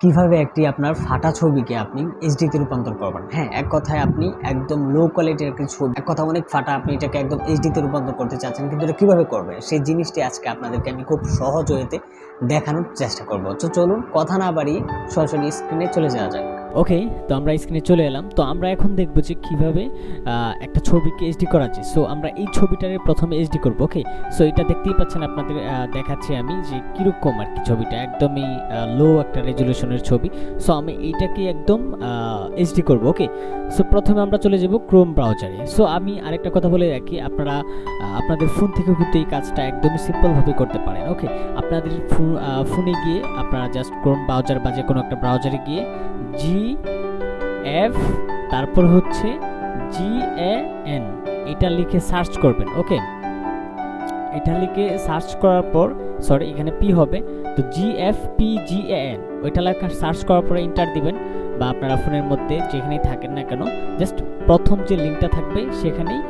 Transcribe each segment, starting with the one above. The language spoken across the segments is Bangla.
কিভাবে একটি আপনার ফাটা ছবিকে আপনি এইচডিতে রূপান্তর করবেন। হ্যাঁ, এক কথায় আপনি একদম লো কোয়ালিটির একটি ছবি, এক কথা অনেক ফাটা, আপনি এটাকে একদম এইচডিতে রূপান্তর করতে চাচ্ছেন, কিন্তু এটা কীভাবে করবেন সেই জিনিসটি আজকে আপনাদেরকে আমি খুব সহজ ওয়েতে দেখানোর চেষ্টা করব। তো চলুন কথা না বাড়িয়ে সরাসরি স্ক্রিনে চলে যাওয়া যাক। ওকে, তো আমরা স্ক্রিনে চলে এলাম। তো আমরা এখন দেখব যে কীভাবে একটা ছবিকে এইচডি করা যায়। সো আমরা এই ছবিটারে প্রথমে এইচডি করব। ওকে, সো এটা দেখতেই পাচ্ছেন, আপনাদের দেখাচ্ছি আমি যে কীরকম আর কি ছবিটা, একদমই লো একটা রেজুলেশনের ছবি। সো আমি এইটাকে একদম এইচডি করব। ওকে, সো প্রথমে আমরা চলে যাব ক্রোম ব্রাউজারে। সো আমি আরেকটা কথা বলে রাখি, আপনারা আপনাদের ফোন থেকেও কিন্তু এই কাজটা একদমই সিম্পলভাবে করতে পারেন। ওকে, আপনাদের ফোনে গিয়ে আপনারা জাস্ট ক্রোম ব্রাউজার বা যে কোনো একটা ব্রাউজারে গিয়ে GF তারপর হচ্ছে GAN এটা লিখে সার্চ করবেন। ওকে, এটা লিখে সার্চ করার পর এখানে P হবে, তো GFPGAN ওইটা লেখা সার্চ করার পরে এন্টার দিবেন, বা আপনারা ফোনের মধ্যে যেখানেই থাকেন না কেন জাস্ট প্রথম যে লিঙ্কটা থাকবে সেখানেই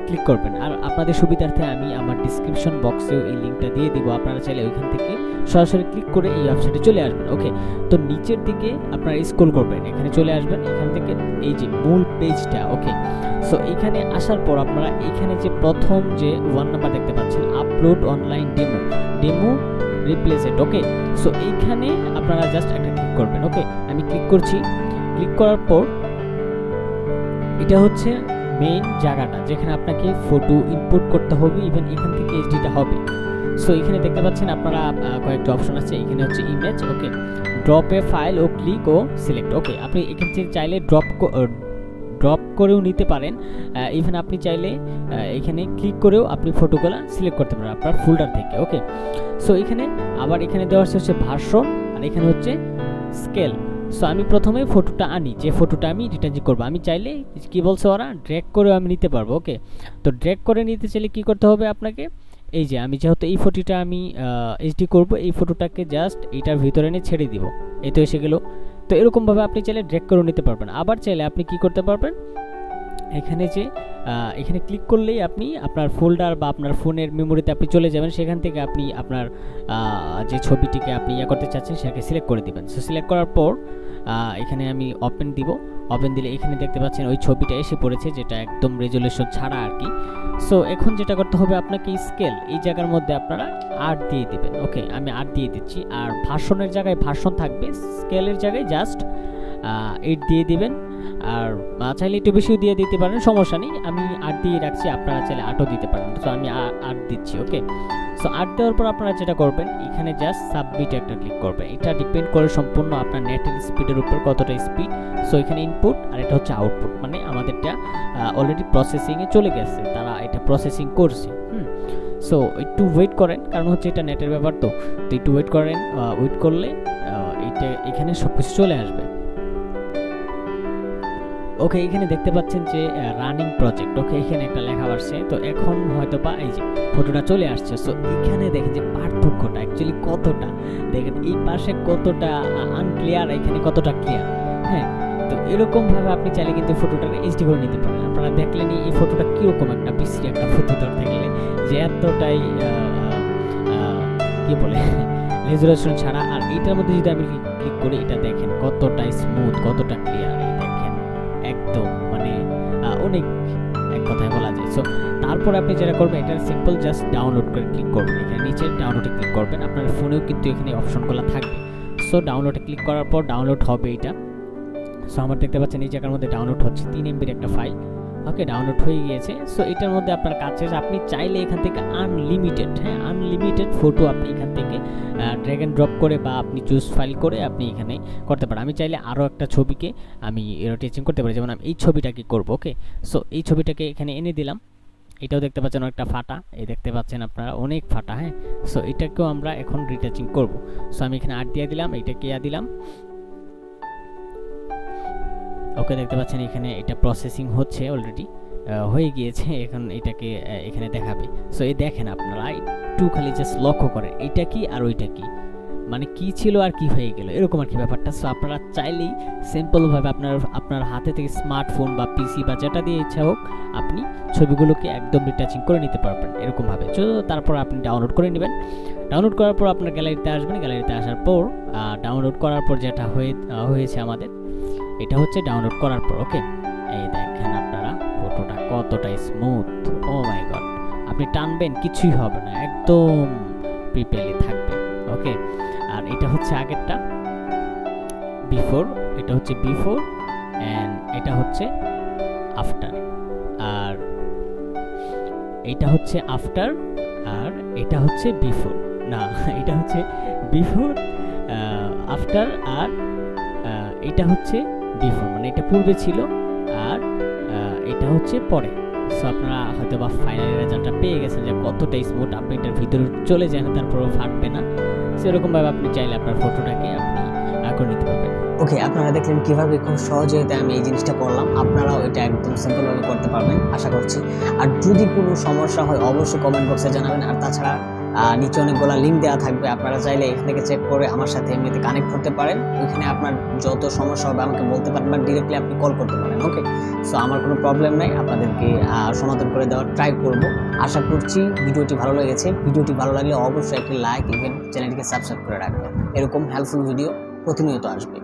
ক্লিক করবেন। আর আপনাদের সুবিধার্থে আমি আমার ডিসক্রিপশন বক্সেও এই লিঙ্কটা দিয়ে দিব, আপনারা চাইলে ওইখান থেকে সরাসরি ক্লিক করে এই ওয়েবসাইটে চলে আসবেন। ওকে, তো নিচের দিকে আপনারা স্ক্রল করবেন, এখানে চলে আসবেন, এখান থেকে এই যে মূল পেজটা। ওকে, সো এখানে আসার পর আপনারা এখানে যে প্রথম যে 1 নাম্বার দেখতে পাচ্ছেন, আপলোড অনলাইন ডেমো রিপ্লেসেড। ওকে, সো এইখানে আপনারা জাস্ট একটা ক্লিক করবেন। ওকে, আমি ক্লিক করছি। ক্লিক করার পর এটা হচ্ছে মেইন জায়গাটা যেখানে আপনাকে ফটো ইনপুট করতে হবে, ইভেন এখান থেকে এইচডিটা হবে। সো এখানে দেখতে পাচ্ছেন আপনারা কয়েকটা অপশন আছে, এখানে হচ্ছে ইমেজ। ওকে, ড্রপ এ ফাইল ও ক্লিক ও সিলেক্ট। ওকে, আপনি এখান থেকে চাইলে ড্রপ করেও নিতে পারেন, ইভেন আপনি চাইলে এখানে ক্লিক করেও আপনি ফটোগুলো সিলেক্ট করতে পারেন আপনার ফোল্ডার থেকে। ওকে, সো এখানে আবার এখানে দেওয়া হচ্ছে ভার্সন, আর এখানে হচ্ছে স্কেল। সো আমি প্রথমে ফটোটা আনি, যে ফটোটা আমি রিটার্ন করবো, আমি চাইলে কি বলছে ওরা ড্র্যাগ করেও আমি নিতে পারবো। ওকে, তো ড্র্যাগ করে নিতে চাইলে কি করতে হবে আপনাকে, এই যে আমি যেহেতু এই ফটোটা আমি এইচডি করব, এই ফটোটাকে জাস্ট এইটার ভিতরে এনে ছেড়ে দিব, এই তো এসে গেল। তো এরকমভাবে আপনি চাইলে ড্র্যাগ করেও নিতে পারবেন। আবার চাইলে আপনি কি করতে পারবেন, এখানে যে এখানে ক্লিক করলেই আপনি আপনার ফোল্ডার বা আপনার ফোনের মেমোরিতে আপনি চলে যাবেন, সেখান থেকে আপনি আপনার যে ছবিটিকে আপনি করতে চাচ্ছেন সেটাকে সিলেক্ট করে দিবেন। সো সিলেক্ট করার পর এখানে আমি ওপেন দিব। ওপেন দিলে এখানে দেখতে পাচ্ছেন ওই ছবিটা এসে পড়েছে, যেটা একদম রেজুলেশন ছাড়া আর কি। সো এখন যেটা করতে হবে আপনাকে, স্কেল এই জায়গার মধ্যে আপনারা 8 দিয়ে দিবেন। ওকে, আমি 8 দিয়ে দিচ্ছি, আর ভার্সনের জায়গায় ভার্সন থাকবে, স্কেলের জায়গায় জাস্ট 8 দিয়ে দিবেন। আর চাইলে একটু বেশিও দিয়ে দিতে পারেন, সমস্যা নেই, আমি 8 দিয়ে রাখছি, আপনারা চাইলে 8ও দিতে পারেন। তো আমি 8 দিচ্ছি। ওকে, সো 8 দেওয়ার পর আপনারা যেটা করবেন, এখানে জাস্ট সাবমিট একটা ক্লিক করবেন। এটা ডিপেন্ড করে সম্পূর্ণ আপনার নেটের স্পিডের উপর, কতটা স্পিড। সো এখানে ইনপুট আর এটা হচ্ছে আউটপুট, মানে আমাদেরটা অলরেডি প্রসেসিংয়ে চলে গেছে, তারা এটা প্রসেসিং করছে। সো একটু ওয়েট করেন, কারণ হচ্ছে এটা নেটের ব্যাপার, তো একটু ওয়েট করেন। ওয়েট করলে এটা এখানে সব কিছু চলে আসবে। ওকে, এখানে দেখতে পাচ্ছেন যে রানিং প্রজেক্ট। ওকে, এখানে একটা লেখা আসছে, তো এখন হয়তো বা এই যে ফটোটা চলে আসছে। সো এখানে দেখেন যে পার্থক্যটা অ্যাকচুয়ালি কতটা, দেখেন এই পাশে কতটা আনক্লিয়ার, এখানে কতটা ক্লিয়ার। হ্যাঁ, তো এরকমভাবে আপনি চাইলে কিন্তু ফটোটা এইচডি করে নিতে পারেন। আপনারা দেখলেনই এই ফটোটা কীরকম একটা বিশ্রী একটা ফটো ধরতে গেলে, যে এতটাই কি বলে রেজুলেশন ছাড়া। আর এইটার মধ্যে যদি আমি ক্লিক করি, এটা দেখেন কতটা স্মুথ, কতটা ক্লিয়ার, দেখেন একদম মানে অনেক, এক কথায় বলা যায়। সো তারপর আপনি যেটা করবেন, এটা সিম্পল জাস্ট ডাউনলোড করে ক্লিক করবেন, এখানে নিচে ডাউনলোডে ক্লিক করবেন। আপনার ফোনেও কিন্তু এখানে অপশনগুলো থাকবে। সো ডাউনলোডে ক্লিক করার পর ডাউনলোড হবে এটা। সো আমার দেখতে পাচ্ছেন এই জায়গার মধ্যে ডাউনলোড হচ্ছে 3 MB একটা ফাইল। ওকে, ডাউনলোড হয়ে গিয়েছে। সো এটার মধ্যে আপনার কাজ শেষ। আপনি চাইলে এখান থেকে আনলিমিটেড ফটো আপনি এখান থেকে ড্র্যাগ অ্যান্ড ড্রপ করে বা আপনি চুজ ফাইল করে আপনি এখানে করতে পারেন। আমি চাইলে আরও একটা ছবিকে আমি রোটেশন করতে পারি, যেমন আমি এই ছবিটাকে করব। ওকে, সো এই ছবিটাকে এখানে এনে দিলাম। এটাও দেখতে পাচ্ছেন অনেকটা ফাটা, এই দেখতে পাচ্ছেন আপনারা অনেক ফাটা। হ্যাঁ, সো এটাকেও আমরা এখন রিটাচিং করব। সো আমি এখানে 8 দিয়ে দিলাম, এইটাকে দিলাম। ওকে, দেখতে পাচ্ছেন এখানে এটা প্রসেসিং হচ্ছে, অলরেডি হয়ে গিয়েছে। এখন এটাকে এখানে দেখাবে। সো এই দেখেন, আপনারা একটু খালি জাস্ট লক্ষ্য করেন এটা কি আর ওইটা কি, মানে কি ছিল আর কি হয়ে গেল এরকম আর কি ব্যাপারটা। সো আপনারা চাইলেই সিম্পলভাবে আপনার হাতে থেকে স্মার্টফোন বা পিসি বা যেটা দিয়ে ইচ্ছা হোক আপনি ছবিগুলোকে একদম রিটাচিং করে নিতে পারবেন এরকমভাবে। তো তারপর আপনি ডাউনলোড করে নেবেন। ডাউনলোড করার পর আপনার গ্যালারিতে আসবেন। গ্যালারিতে আসার পর ডাউনলোড করার পর যেটা হয়েছে আমাদের, এটা হচ্ছে ডাউনলোড করার পর। ওকে, এই দেখেন আপনারা ফটোটা কতটা স্মুথ, ও মাই গড। আপনি টানবেন কিছুই হবে না, একদম প্রিপেয়ারলি থাকবে। ওকে, আর এটা হচ্ছে আগেরটা বিফোর, এটা হচ্ছে বিফোর অ্যান্ড এটা হচ্ছে আফটার, আর এটা হচ্ছে আফটার আর এটা হচ্ছে বিফোর, না এটা হচ্ছে বিফোর আফটার আর এটা হচ্ছে বিফোর, মানে এটা পূর্বে ছিল আর এটা হচ্ছে পরে। সো আপনারা হয়তো বা ফাইনাল রেজাল্টটা পেয়ে গেছেন যে কতটা স্মুথ। আপনি এটার ভিতরে চলে যান, তারপরেও ফাটবে না। সেরকমভাবে আপনি চাইলে আপনার ফটোটাকে আপনি করে নিতে পারবেন। ওকে, আপনারা দেখলেন কিভাবে খুব সহজে আমি এই জিনিসটা করলাম। আপনারাও এটা একদম সিম্পলভাবে করতে পারবেন আশা করছি। আর যদি কোনো সমস্যা হয় অবশ্যই কমেন্ট বক্সে জানাবেন। আর তাছাড়া নিচে অনেকগুলো লিঙ্ক দেওয়া থাকবে, আপনারা চাইলে এখান থেকে চেক করে আমার সাথে এমনিতে কানেক্ট করতে পারেন। ওইখানে আপনার যত সমস্যা হবে আমাকে বলতে পারেন বা ডিরেক্টলি আপনি কল করতে পারেন। ওকে, সো আমার কোনো প্রবলেম নাই, আপনাদেরকে সমাধান করে দেওয়ার ট্রাই করব। আশা করছি ভিডিওটি ভালো লেগেছে। ভিডিওটি ভালো লাগলে অবশ্যই একটি লাইক, ইভেন চ্যানেলটিকে সাবস্ক্রাইব করে রাখবেন। এরকম হেল্পফুল ভিডিও প্রতিনিয়ত আসবে।